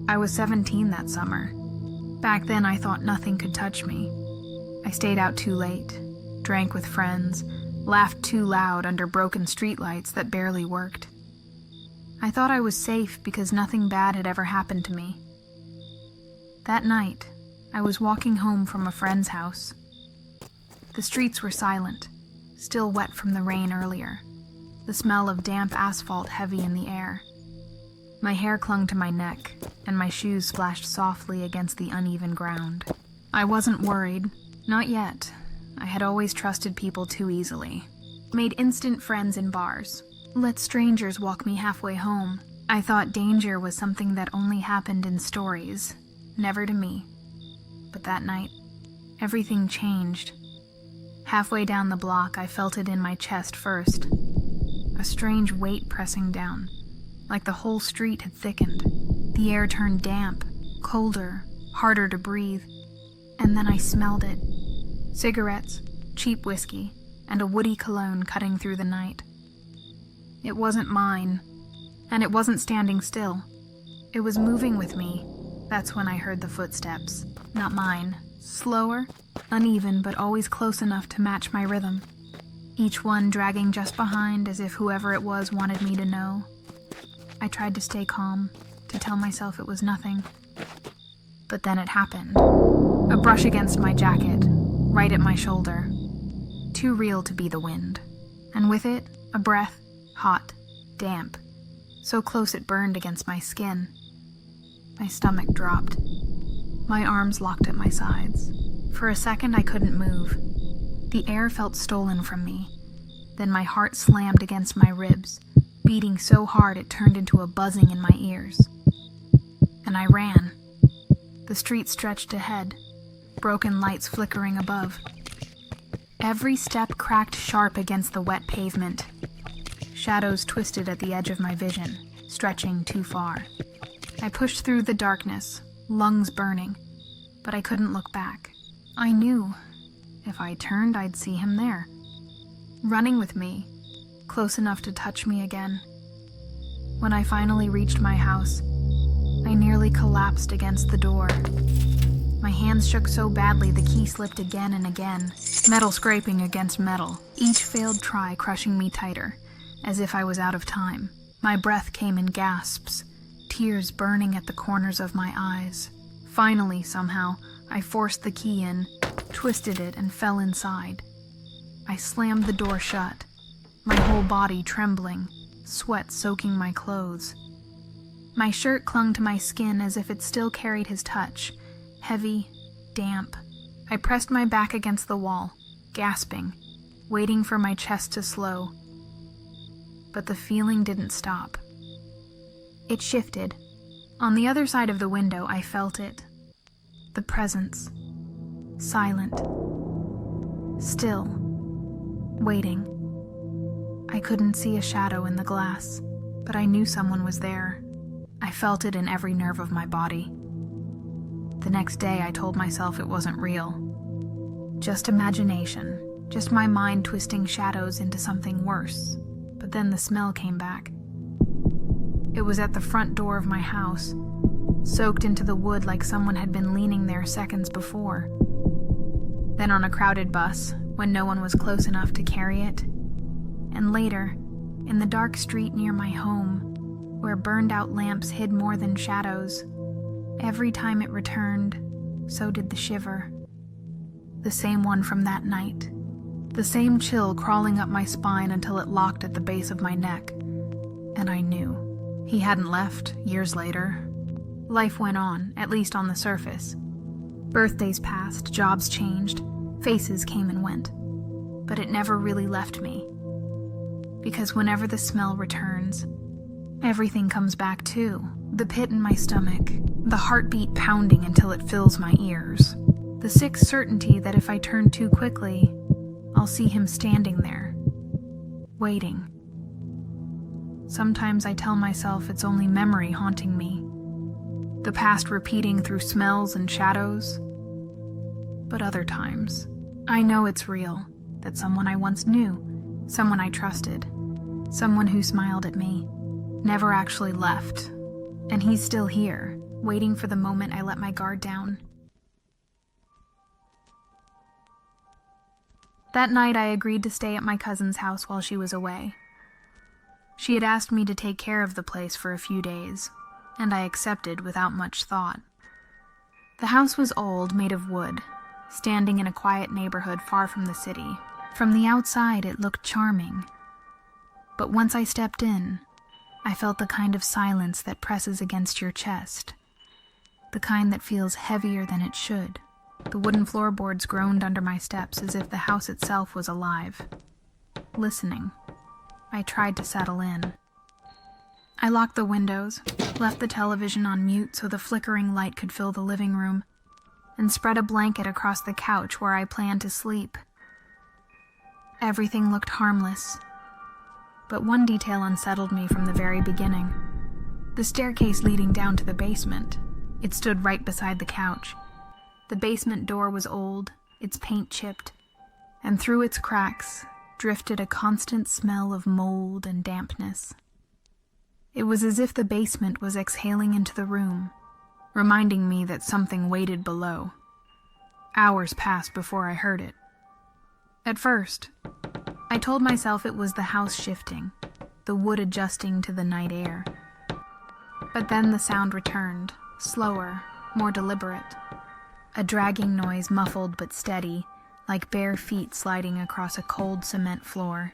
I was 17 that summer. Back then I thought nothing could touch me. I stayed out too late, drank with friends, laughed too loud under broken streetlights that barely worked. I thought I was safe because nothing bad had ever happened to me. That night, I was walking home from a friend's house. The streets were silent, still wet from the rain earlier, the smell of damp asphalt heavy in the air. My hair clung to my neck, and my shoes splashed softly against the uneven ground. I wasn't worried, not yet. I had always trusted people too easily. Made instant friends in bars. Let strangers walk me halfway home. I thought danger was something that only happened in stories, never to me. But that night, everything changed. Halfway down the block, I felt it in my chest first. A strange weight pressing down, like the whole street had thickened. The air turned damp, colder, harder to breathe. And then I smelled it. Cigarettes, cheap whiskey, and a woody cologne cutting through the night. It wasn't mine, and it wasn't standing still. It was moving with me. That's when I heard the footsteps. Not mine. Slower, uneven, but always close enough to match my rhythm. Each one dragging just behind as if whoever it was wanted me to know. I tried to stay calm, to tell myself it was nothing. But then it happened. A brush against my jacket, right at my shoulder. Too real to be the wind. And with it, a breath, hot, damp. So close it burned against my skin. My stomach dropped. My arms locked at my sides. For a second I couldn't move. The air felt stolen from me. Then my heart slammed against my ribs, beating so hard it turned into a buzzing in my ears. And I ran. The street stretched ahead, broken lights flickering above. Every step cracked sharp against the wet pavement. Shadows twisted at the edge of my vision, stretching too far. I pushed through the darkness, lungs burning, but I couldn't look back. I knew. If I turned, I'd see him there, running with me, close enough to touch me again. When I finally reached my house, I nearly collapsed against the door. My hands shook so badly the key slipped again and again, metal scraping against metal, each failed try crushing me tighter, as if I was out of time. My breath came in gasps, tears burning at the corners of my eyes. Finally, somehow, I forced the key in, twisted it, and fell inside. I slammed the door shut, my whole body trembling, sweat soaking my clothes. My shirt clung to my skin as if it still carried his touch, heavy, damp. I pressed my back against the wall, gasping, waiting for my chest to slow. But the feeling didn't stop. It shifted. On the other side of the window, I felt it. The presence. Silent. Still. Waiting. I couldn't see a shadow in the glass, but I knew someone was there. I felt it in every nerve of my body. The next day, I told myself it wasn't real. Just imagination. Just my mind twisting shadows into something worse. But then the smell came back. It was at the front door of my house, soaked into the wood like someone had been leaning there seconds before. Then on a crowded bus, when no one was close enough to carry it. And later, in the dark street near my home, where burned-out lamps hid more than shadows. Every time it returned, so did the shiver. The same one from that night. The same chill crawling up my spine until it locked at the base of my neck. And I knew. He hadn't left, years later. Life went on, at least on the surface. Birthdays passed, jobs changed, faces came and went. But it never really left me. Because whenever the smell returns, everything comes back too. The pit in my stomach, the heartbeat pounding until it fills my ears. The sick certainty that if I turn too quickly, I'll see him standing there, waiting. Sometimes I tell myself it's only memory haunting me, the past repeating through smells and shadows. But other times, I know it's real, that someone I once knew, someone I trusted, someone who smiled at me, never actually left, and he's still here, waiting for the moment I let my guard down. That night, I agreed to stay at my cousin's house while she was away. She had asked me to take care of the place for a few days, and I accepted without much thought. The house was old, made of wood, standing in a quiet neighborhood far from the city. From the outside, it looked charming. But once I stepped in, I felt the kind of silence that presses against your chest, the kind that feels heavier than it should. The wooden floorboards groaned under my steps as if the house itself was alive. Listening, I tried to settle in. I locked the windows, left the television on mute so the flickering light could fill the living room, and spread a blanket across the couch where I planned to sleep. Everything looked harmless, but one detail unsettled me from the very beginning. The staircase leading down to the basement. It stood right beside the couch. The basement door was old, its paint chipped, and through its cracks drifted a constant smell of mold and dampness. It was as if the basement was exhaling into the room, reminding me that something waited below. Hours passed before I heard it. At first, I told myself it was the house shifting, the wood adjusting to the night air. But then the sound returned, slower, more deliberate. A dragging noise, muffled but steady, like bare feet sliding across a cold cement floor.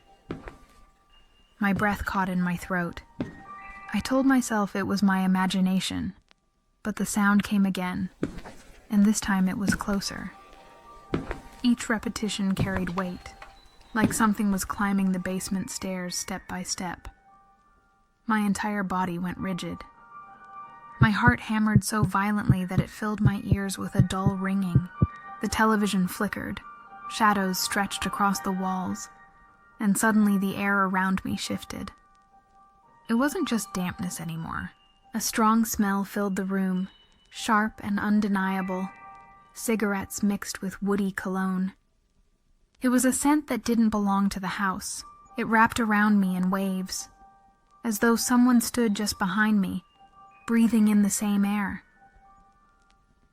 My breath caught in my throat. I told myself it was my imagination, but the sound came again, and this time it was closer. Each repetition carried weight, like something was climbing the basement stairs step by step. My entire body went rigid. My heart hammered so violently that it filled my ears with a dull ringing. The television flickered, shadows stretched across the walls, and suddenly the air around me shifted. It wasn't just dampness anymore. A strong smell filled the room, sharp and undeniable, cigarettes mixed with woody cologne. It was a scent that didn't belong to the house. It wrapped around me in waves, as though someone stood just behind me, breathing in the same air.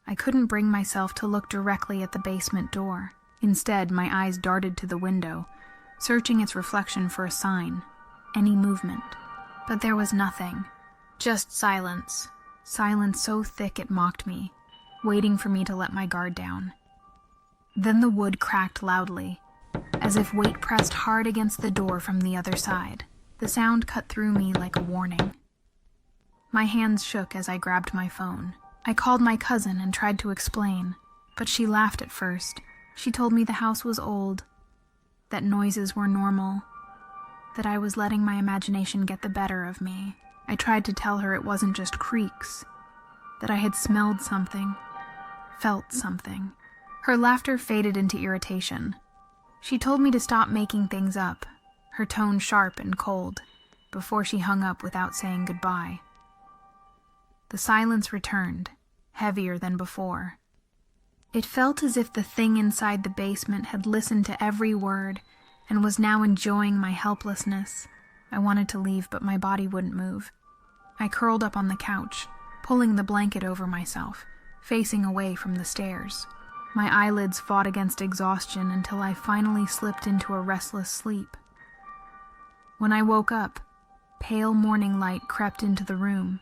I couldn't bring myself to look directly at the basement door. Instead, my eyes darted to the window, searching its reflection for a sign, any movement. But there was nothing, just silence. Silence so thick it mocked me, waiting for me to let my guard down. Then the wood cracked loudly, as if weight pressed hard against the door from the other side. The sound cut through me like a warning. My hands shook as I grabbed my phone. I called my cousin and tried to explain, but she laughed at first. She told me the house was old, that noises were normal, that I was letting my imagination get the better of me. I tried to tell her it wasn't just creaks, that I had smelled something, felt something. Her laughter faded into irritation. She told me to stop making things up, her tone sharp and cold, before she hung up without saying goodbye. The silence returned, heavier than before. It felt as if the thing inside the basement had listened to every word and was now enjoying my helplessness. I wanted to leave, but my body wouldn't move. I curled up on the couch, pulling the blanket over myself, facing away from the stairs. My eyelids fought against exhaustion until I finally slipped into a restless sleep. When I woke up, pale morning light crept into the room.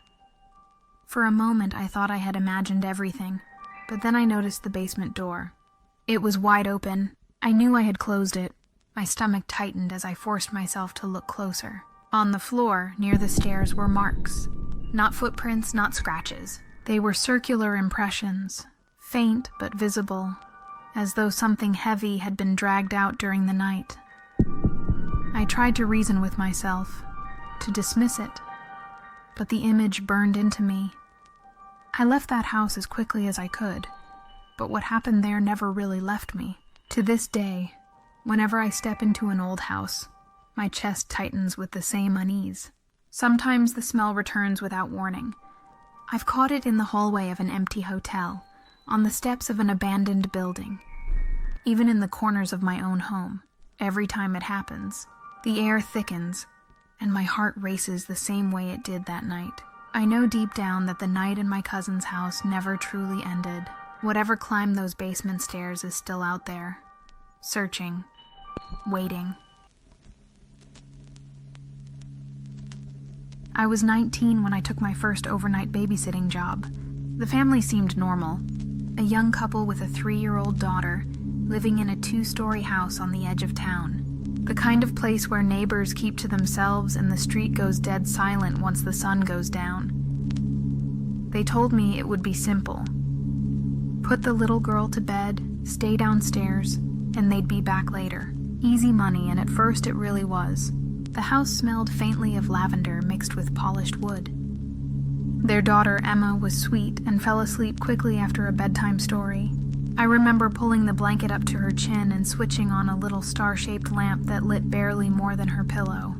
For a moment, I thought I had imagined everything, but then I noticed the basement door. It was wide open. I knew I had closed it. My stomach tightened as I forced myself to look closer. On the floor, near the stairs, were marks. Not footprints, not scratches. They were circular impressions, faint but visible, as though something heavy had been dragged out during the night. I tried to reason with myself, to dismiss it, but the image burned into me. I left that house as quickly as I could, but what happened there never really left me. To this day, whenever I step into an old house, my chest tightens with the same unease. Sometimes the smell returns without warning. I've caught it in the hallway of an empty hotel, on the steps of an abandoned building, even in the corners of my own home. Every time it happens, the air thickens, and my heart races the same way it did that night. I know deep down that the night in my cousin's house never truly ended. Whatever climbed those basement stairs is still out there, searching, waiting. I was 19 when I took my first overnight babysitting job. The family seemed normal. A young couple with a 3-year-old daughter living in a 2-story house on the edge of town. The kind of place where neighbors keep to themselves and the street goes dead silent once the sun goes down. They told me it would be simple. Put the little girl to bed, stay downstairs, and they'd be back later. Easy money, and at first it really was. The house smelled faintly of lavender mixed with polished wood. Their daughter, Emma, was sweet and fell asleep quickly after a bedtime story. I remember pulling the blanket up to her chin and switching on a little star-shaped lamp that lit barely more than her pillow.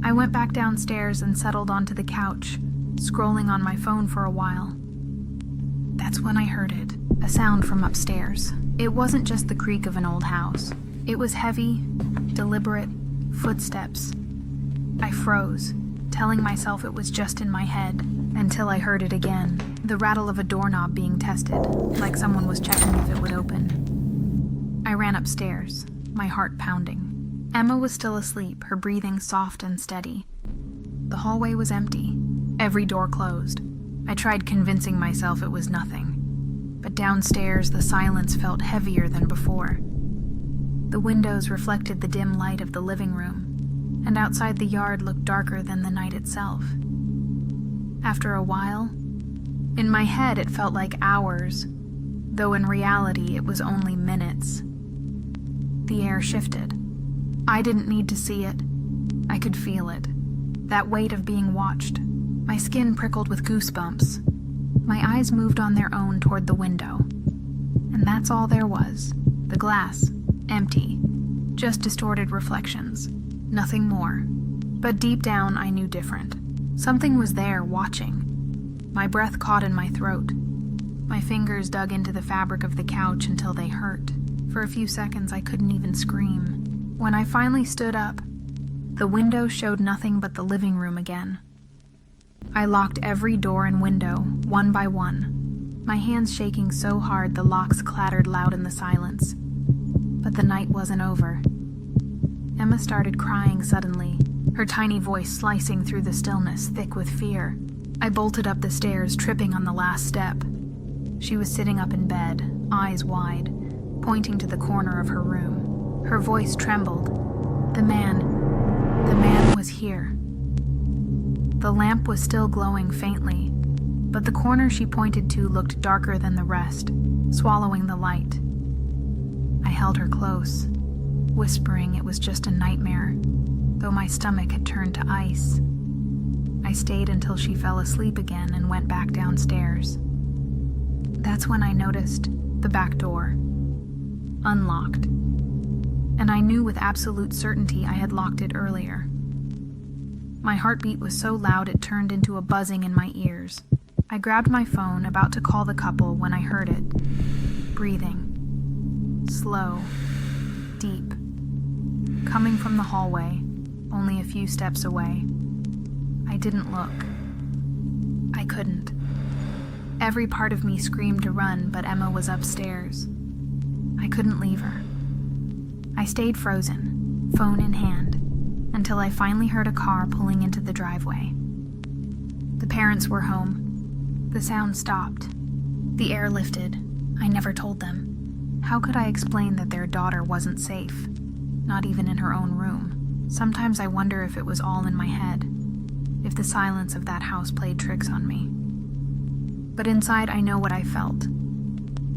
I went back downstairs and settled onto the couch, scrolling on my phone for a while. That's when I heard it, a sound from upstairs. It wasn't just the creak of an old house. It was heavy, deliberate footsteps. I froze, telling myself it was just in my head, until I heard it again, the rattle of a doorknob being tested, like someone was checking if it would open. I ran upstairs, my heart pounding. Emma was still asleep, her breathing soft and steady. The hallway was empty, every door closed. I tried convincing myself it was nothing, but downstairs the silence felt heavier than before. The windows reflected the dim light of the living room, and outside the yard looked darker than the night itself. After a while, in my head it felt like hours, though in reality it was only minutes. The air shifted. I didn't need to see it. I could feel it. That weight of being watched. My skin prickled with goosebumps. My eyes moved on their own toward the window. And that's all there was. The glass. Empty. Just distorted reflections. Nothing more. But deep down, I knew different. Something was there, watching. My breath caught in my throat. My fingers dug into the fabric of the couch until they hurt. For a few seconds, I couldn't even scream. When I finally stood up, the window showed nothing but the living room again. I locked every door and window, one by one, my hands shaking so hard the locks clattered loud in the silence. But the night wasn't over. Emma started crying suddenly, her tiny voice slicing through the stillness, thick with fear. I bolted up the stairs, tripping on the last step. She was sitting up in bed, eyes wide, pointing to the corner of her room. Her voice trembled. The man was here. The lamp was still glowing faintly, but the corner she pointed to looked darker than the rest, swallowing the light. I held her close, whispering it was just a nightmare, though my stomach had turned to ice. I stayed until she fell asleep again and went back downstairs. That's when I noticed the back door, unlocked, and I knew with absolute certainty I had locked it earlier. My heartbeat was so loud it turned into a buzzing in my ears. I grabbed my phone, about to call the couple, when I heard it. Breathing. Slow. Deep. Coming from the hallway, only a few steps away. I didn't look. I couldn't. Every part of me screamed to run, but Emma was upstairs. I couldn't leave her. I stayed frozen, phone in hand, until I finally heard a car pulling into the driveway. The parents were home. The sound stopped. The air lifted. I never told them. How could I explain that their daughter wasn't safe? Not even in her own room. Sometimes I wonder if it was all in my head, if the silence of that house played tricks on me. But inside I know what I felt.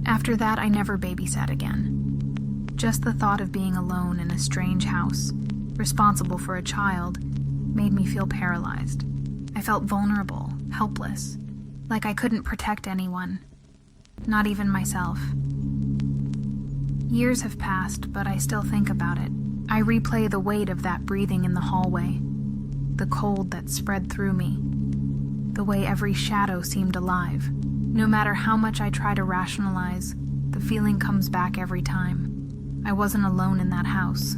After that, I never babysat again. Just the thought of being alone in a strange house, responsible for a child, made me feel paralyzed. I felt vulnerable, helpless, like I couldn't protect anyone, not even myself. Years have passed, but I still think about it. I replay the weight of that breathing in the hallway, the cold that spread through me, the way every shadow seemed alive. No matter how much I try to rationalize, the feeling comes back every time. I wasn't alone in that house.